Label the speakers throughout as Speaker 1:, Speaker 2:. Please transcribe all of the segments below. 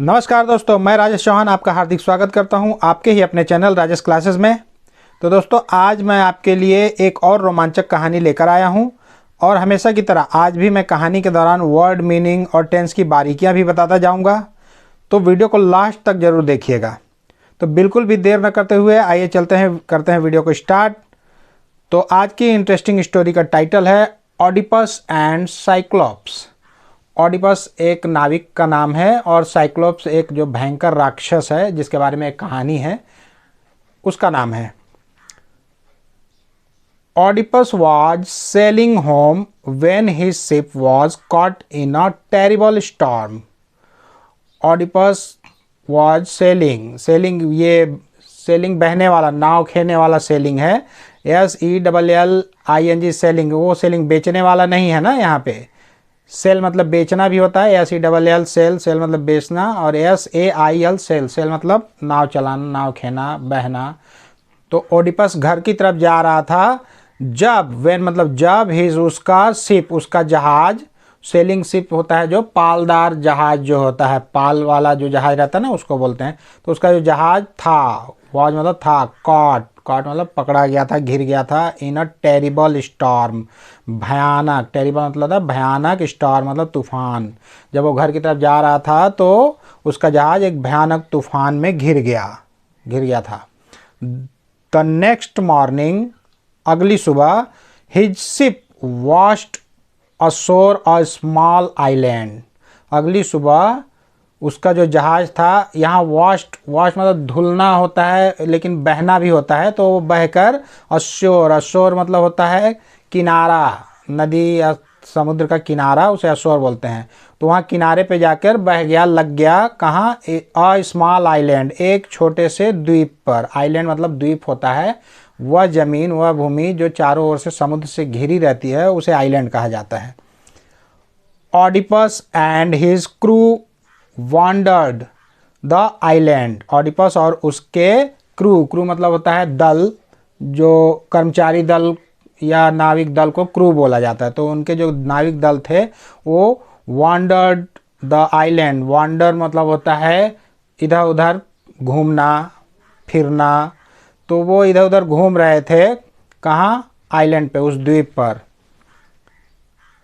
Speaker 1: नमस्कार दोस्तों, मैं राजेश चौहान आपका हार्दिक स्वागत करता हूं आपके ही अपने चैनल राजेश क्लासेस में। तो दोस्तों, आज मैं आपके लिए एक और रोमांचक कहानी लेकर आया हूं और हमेशा की तरह आज भी मैं कहानी के दौरान वर्ड मीनिंग और टेंस की बारीकियां भी बताता जाऊंगा। तो वीडियो को लास्ट तक ज़रूर देखिएगा। तो बिल्कुल भी देर न करते हुए आइए करते हैं वीडियो को स्टार्ट। तो आज की इंटरेस्टिंग स्टोरी का टाइटल है ऑडिपस एंड साइक्लोप्स। ऑडिपस एक नाविक का नाम है और साइक्लोप्स एक जो भयंकर राक्षस है जिसके बारे में एक कहानी है, उसका नाम है। Oedipus was selling home when his ship was caught in a terrible storm. Oedipus was selling ये सेलिंग बहने वाला, नाव खेने वाला सेलिंग है। SELLING सेलिंग, वो सेलिंग बेचने वाला नहीं है ना। यहाँ पे सेल मतलब बेचना भी होता है। SELL सेल मतलब बेचना, और SAIL सेल मतलब नाव चलाना, नाव खेना, बहना। तो ओडिपस घर की तरफ जा रहा था जब हिज उसका शिप, उसका जहाज, सेलिंग शिप होता है जो पालदार जहाज जो होता है, पाल वाला जो जहाज रहता है ना, उसको बोलते हैं। तो उसका जो जहाज था, वॉज मतलब था, कॉट मतलब पकड़ा गया था, घिर गया था। इन अ टेरिबल स्टॉर्म, भयानक, टेरिबल मतलब था भयानक, स्टॉर्म मतलब तूफान। जब वो घर की तरफ जा रहा था तो उसका जहाज एक भयानक तूफान में घिर गया था। द नेक्स्ट मॉर्निंग, अगली सुबह, his ship washed assure a small island. अगली सुबह उसका जो जहाज था, यहाँ वॉश मतलब धुलना होता है लेकिन बहना भी होता है, तो वो बहकर अशोर मतलब होता है किनारा, नदी या समुद्र का किनारा, उसे अशोर बोलते हैं। तो वहाँ किनारे पे जाकर बह गया, लग गया कहाँ, अ स्मॉल आइलैंड, एक छोटे से द्वीप पर। आइलैंड मतलब द्वीप होता है, वह जमीन, वह भूमि जो चारों ओर से समुद्र से घिरी रहती है, उसे आइलैंड कहा जाता है। Oedipus and his crew wandered the island. Oedipus और उसके क्रू मतलब होता है दल, जो कर्मचारी दल या नाविक दल को क्रू बोला जाता है। तो उनके जो नाविक दल थे वो वॉन्डर्ड द आइलैंड। वॉन्डर मतलब होता है इधर उधर घूमना फिरना। तो वो इधर उधर घूम रहे थे, कहाँ, आइलैंड पे, उस द्वीप पर।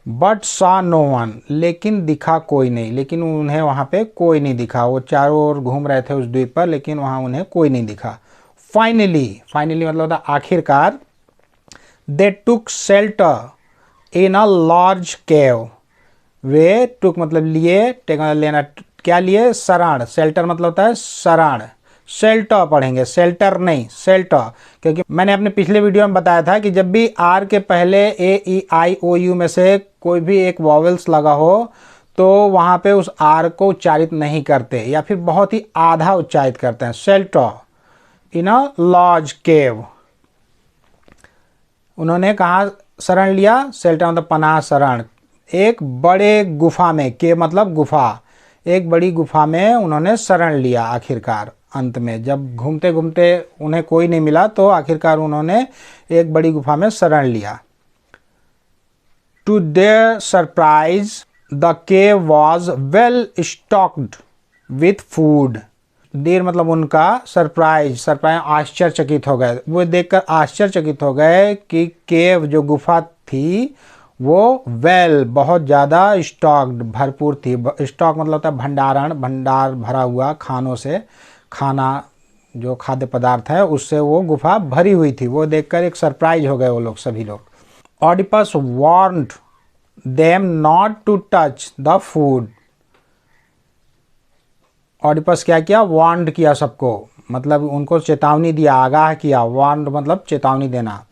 Speaker 1: बट सा नो वन, लेकिन दिखा कोई नहीं, लेकिन उन्हें वहाँ पे कोई नहीं दिखा। वो चारों ओर घूम रहे थे उस द्वीप पर, लेकिन वहाँ उन्हें कोई नहीं दिखा। फाइनली मतलब होता आखिरकार, दे टुक शेल्टर इन अ लार्ज केव। वे टुक मतलब लिए, टेक मतलब लेना, क्या लिए, शरण। शेल्टर मतलब होता है शरण। शेल्टर पढ़ेंगे, शेल्टर नहीं, शेल्टर। क्योंकि मैंने अपने पिछले वीडियो में बताया था कि जब भी आर के पहले AEIOU में से कोई भी एक वॉवेल्स लगा हो तो वहाँ पे उस आर को उच्चारित नहीं करते, या फिर बहुत ही आधा उच्चारित करते हैं। शेल्टर इन अ लार्ज केव, उन्होंने कहाँ शरण लिया, शेल्टर मतलब पनाह, शरण, एक बड़े गुफा में। केव मतलब गुफा, एक बड़ी गुफा में उन्होंने शरण लिया। आखिरकार अंत में जब घूमते घूमते उन्हें कोई नहीं मिला तो आखिरकार उन्होंने एक बड़ी गुफा में शरण लिया। To their surprise the cave was well stocked with food. Their मतलब उनका, सरप्राइज आश्चर्यचकित हो गए। वो देखकर आश्चर्यचकित हो गए कि केव जो गुफा थी वो वेल बहुत ज़्यादा, स्टॉक्ड भरपूर थी। स्टॉक मतलब होता है भंडार भरा हुआ खानों से, खाना जो खाद्य पदार्थ है उससे वो गुफा भरी हुई थी। वो देखकर एक सरप्राइज हो गए वो लोग, सभी लोग। Oedipus warned them not to touch the food. Oedipus क्या किया, वार्नड किया सबको, मतलब उनको चेतावनी दिया, आगाह किया। वार्नड मतलब चेतावनी देना,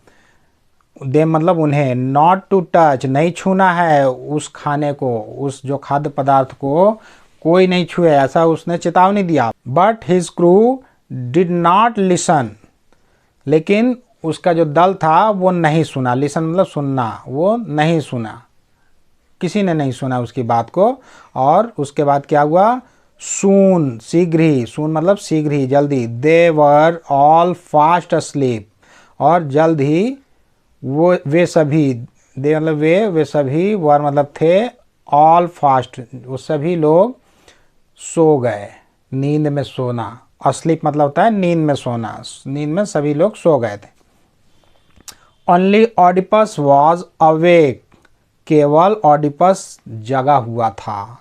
Speaker 1: देम मतलब उन्हें, नॉट टू टच नहीं छूना है उस खाने को, उस जो खाद्य पदार्थ को कोई नहीं छुए, ऐसा उसने चेतावनी दिया। But his crew did not listen, लेकिन उसका जो दल था वो नहीं सुना। लिसन मतलब सुनना, वो नहीं सुना, किसी ने नहीं सुना उसकी बात को। और उसके बाद क्या हुआ, सून मतलब शीघ्र ही, जल्दी। दे वर ऑल फास्ट अस्लीप, और जल्द ही वे सभी, दे मतलब वे सभी, वर मतलब थे, ऑल फास्ट वो सभी लोग सो गए, नींद में सोना। अस्लीप मतलब होता है नींद में सोना, नींद में सभी लोग सो गए थे। ओनली ऑडिपस वॉज अवेक, केवल ऑडिपस जगा हुआ था,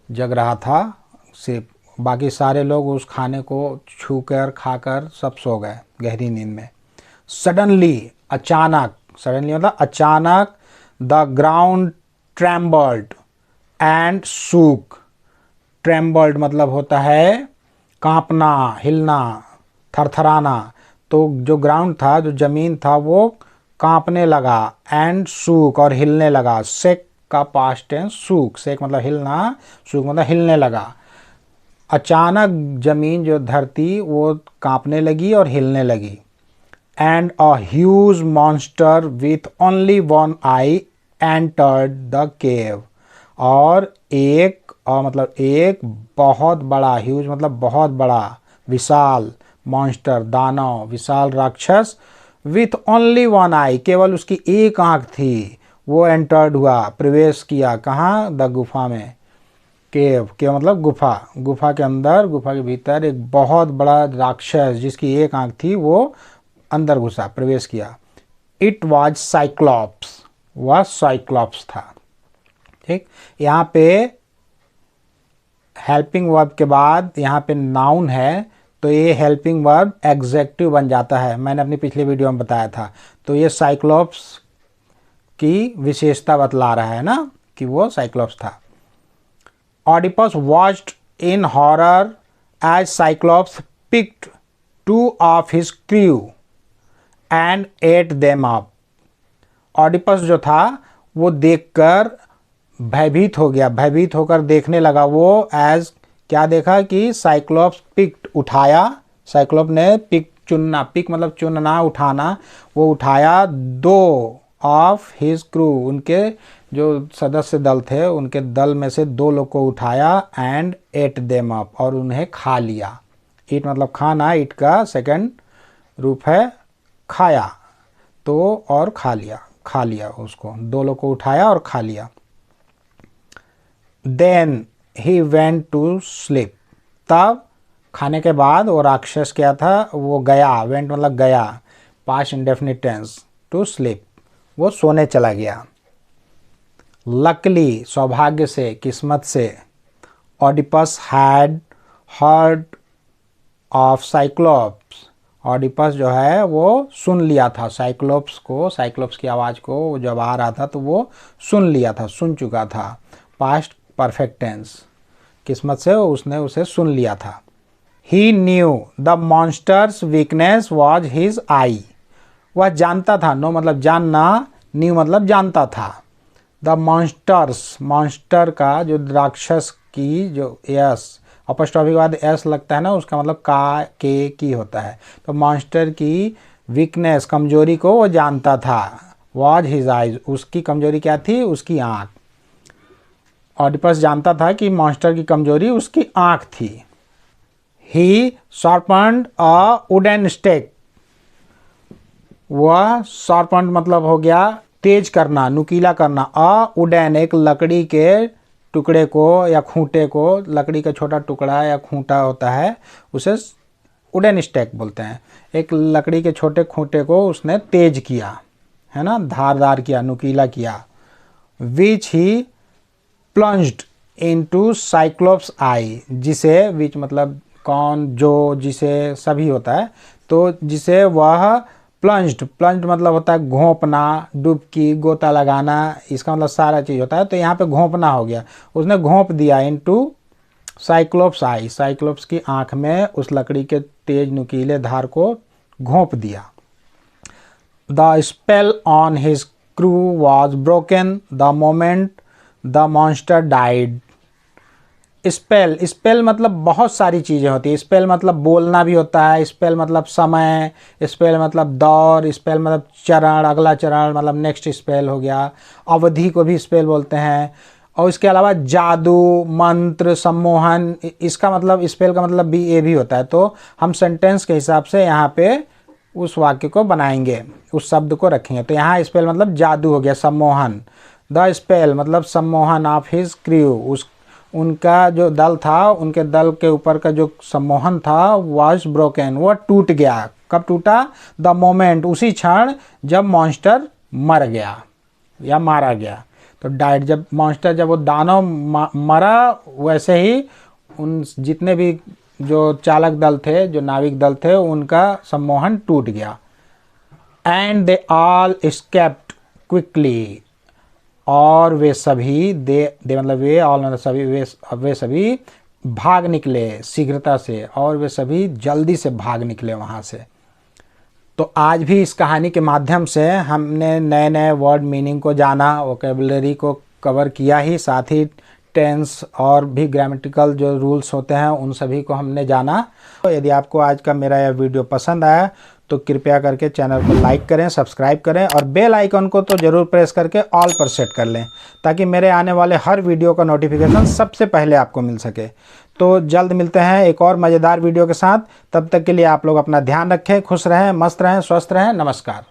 Speaker 1: जग रहा था सिर्फ, बाकी सारे लोग उस खाने को छूकर खाकर सब सो गए गहरी नींद में। सडनली, अचानक, सडनली मतलब अचानक, the ground trembled and shook. Trembled मतलब होता है कांपना, हिलना, थरथराना। तो जो ग्राउंड था, जो ज़मीन था, वो कांपने लगा, एंड शूक और हिलने लगा। शेक का पास्ट टेंस शूक, शेक मतलब हिलना, शूक मतलब हिलने लगा। अचानक ज़मीन जो धरती वो कांपने लगी और हिलने लगी। And a huge monster with only one I entered the cave. और मतलब एक बहुत बड़ा, ह्यूज मतलब बहुत बड़ा, विशाल, मॉन्स्टर दानव, विशाल राक्षस, विथ ओनली वन आई, केवल उसकी एक आंख थी, वो एंटर्ड हुआ, प्रवेश किया। कहाँ? द गुफा में। केव मतलब गुफा, गुफा के अंदर, गुफा के भीतर एक बहुत बड़ा राक्षस जिसकी एक आंख थी, वो अंदर घुसा, प्रवेश किया। इट वॉज साइक्लॉप्स, वह साइक्लॉप्स था। ठीक, यहाँ पे हेल्पिंग वर्ब के बाद यहाँ पे नाउन है, तो ये हेल्पिंग वर्ब एग्जेक्टिव बन जाता है। मैंने अपनी पिछली वीडियो में बताया था। तो ये साइक्लॉप्स की विशेषता बतला रहा है ना, कि वो साइक्लॉप्स था। Oedipus watched in horror as Cyclops picked two of his crew and ate them up. Oedipus जो था वो देखकर भयभीत हो गया, भयभीत होकर देखने लगा। वो एज क्या देखा कि साइक्लोप्स पिक्ड उठाया, साइक्लोप ने पिक चुनना, पिक मतलब चुनना, उठाना, वो उठाया दो ऑफ हिज क्रू, उनके जो सदस्य दल थे उनके दल में से दो लोग को उठाया, एंड एट देम अप, और उन्हें खा लिया। ईट मतलब खाना, ईट का सेकंड रूप है खाया, तो और खा लिया, खा लिया उसको, दो लोग को उठाया और खा लिया। Then he went to sleep, तब खाने के बाद वो राक्षस क्या था, वो गया, वेंट मतलब गया, past indefinite tense, to sleep, वो सोने चला गया। लकली सौभाग्य से, किस्मत से, Oedipus had heard of Cyclops, Oedipus जो है वो सुन लिया था साइक्लोप्स को, साइक्लोप्स की आवाज़ को जब आ रहा था तो वो सुन लिया था, सुन चुका था। पास्ट परफेक्ट टेंस, किस्मत से उसने उसे सुन लिया था। He knew the monster's weakness was his eye, वह जानता था, नो मतलब जानना, न्यू मतलब जानता था। द मॉन्स्टर्स, मॉन्स्टर का जो राक्षस की जो यस अपॉस्ट्रोफी के बाद एस लगता है ना, उसका मतलब का के की होता है। तो मॉन्स्टर की वीकनेस, कमजोरी को वो जानता था। वॉज हिज आइज, उसकी कमजोरी क्या थी, उसकी आँख। ऑडिपस जानता था कि मॉन्स्टर की कमजोरी उसकी आँख थी। ही शार्पन्ड अ वुडन स्टेक, वह शार्पन्ड मतलब हो गया तेज करना, नुकीला करना। अ वुडन एक लकड़ी के टुकड़े को या खूंटे को, लकड़ी का छोटा टुकड़ा या खूंटा होता है, उसे वुडन स्टेक बोलते हैं। एक लकड़ी के छोटे खूंटे को उसने तेज किया, है ना, धारदार किया, नुकीला किया। विच ही प्लंज्ड इनटू साइक्लोप्स आई, जिसे, विच मतलब कौन, जो, जिसे, सभी होता है, तो जिसे वह प्लंज्ड, प्लंज्ड मतलब होता है घोंपना, डुबकी, गोता लगाना, इसका मतलब सारा चीज़ होता है। तो यहाँ पे घोंपना हो गया, उसने घोंप दिया इनटू साइक्लोप्स आई, साइक्लोप्स की आंख में उस लकड़ी के तेज नुकीले धार को घोंप दिया। The spell on his crew was broken the moment the monster died. Spell, spell मतलब बहुत सारी चीज़ें होती है। स्पेल मतलब बोलना भी होता है, स्पेल मतलब समय, स्पेल मतलब दौर, स्पेल मतलब चरण, अगला चरण मतलब नेक्स्ट स्पेल हो गया। अवधि को भी स्पेल बोलते हैं। और इसके अलावा जादू, मंत्र, सम्मोहन, इसका मतलब, स्पेल का मतलब भी ये भी होता है। तो हम सेंटेंस के हिसाब से यहाँ पे उस वाक्य को बनाएंगे, उस शब्द को रखेंगे। तो यहाँ स्पेल मतलब जादू हो गया, सम्मोहन। द स्पेल मतलब सम्मोहन ऑफ हिज क्रू, उनका जो दल था, उनके दल के ऊपर का जो सम्मोहन था वॉज ब्रोकन, वो टूट गया। कब टूटा? द मोमेंट, उसी क्षण जब मॉन्स्टर मर गया या मारा गया। तो डाइड, जब मॉन्स्टर, जब वो दानव मरा, वैसे ही उन जितने भी जो चालक दल थे, जो नाविक दल थे, उनका सम्मोहन टूट गया। And they all escaped quickly, और वे सभी, दे मतलब वे, ऑल मतलब सभी, वे सभी भाग निकले शीघ्रता से, और वे सभी जल्दी से भाग निकले वहाँ से। तो आज भी इस कहानी के माध्यम से हमने नए नए वर्ड मीनिंग को जाना, वोकेबलरी को कवर किया ही, साथ ही टेंस और भी ग्रामेटिकल जो रूल्स होते हैं उन सभी को हमने जाना। तो यदि आपको आज का मेरा यह वीडियो पसंद आया तो कृपया करके चैनल को लाइक करें, सब्सक्राइब करें, और बेल आइकन को तो ज़रूर प्रेस करके ऑल पर सेट कर लें, ताकि मेरे आने वाले हर वीडियो का नोटिफिकेशन सबसे पहले आपको मिल सके। तो जल्द मिलते हैं एक और मज़ेदार वीडियो के साथ। तब तक के लिए आप लोग अपना ध्यान रखें, खुश रहें, मस्त रहें, स्वस्थ रहें। नमस्कार।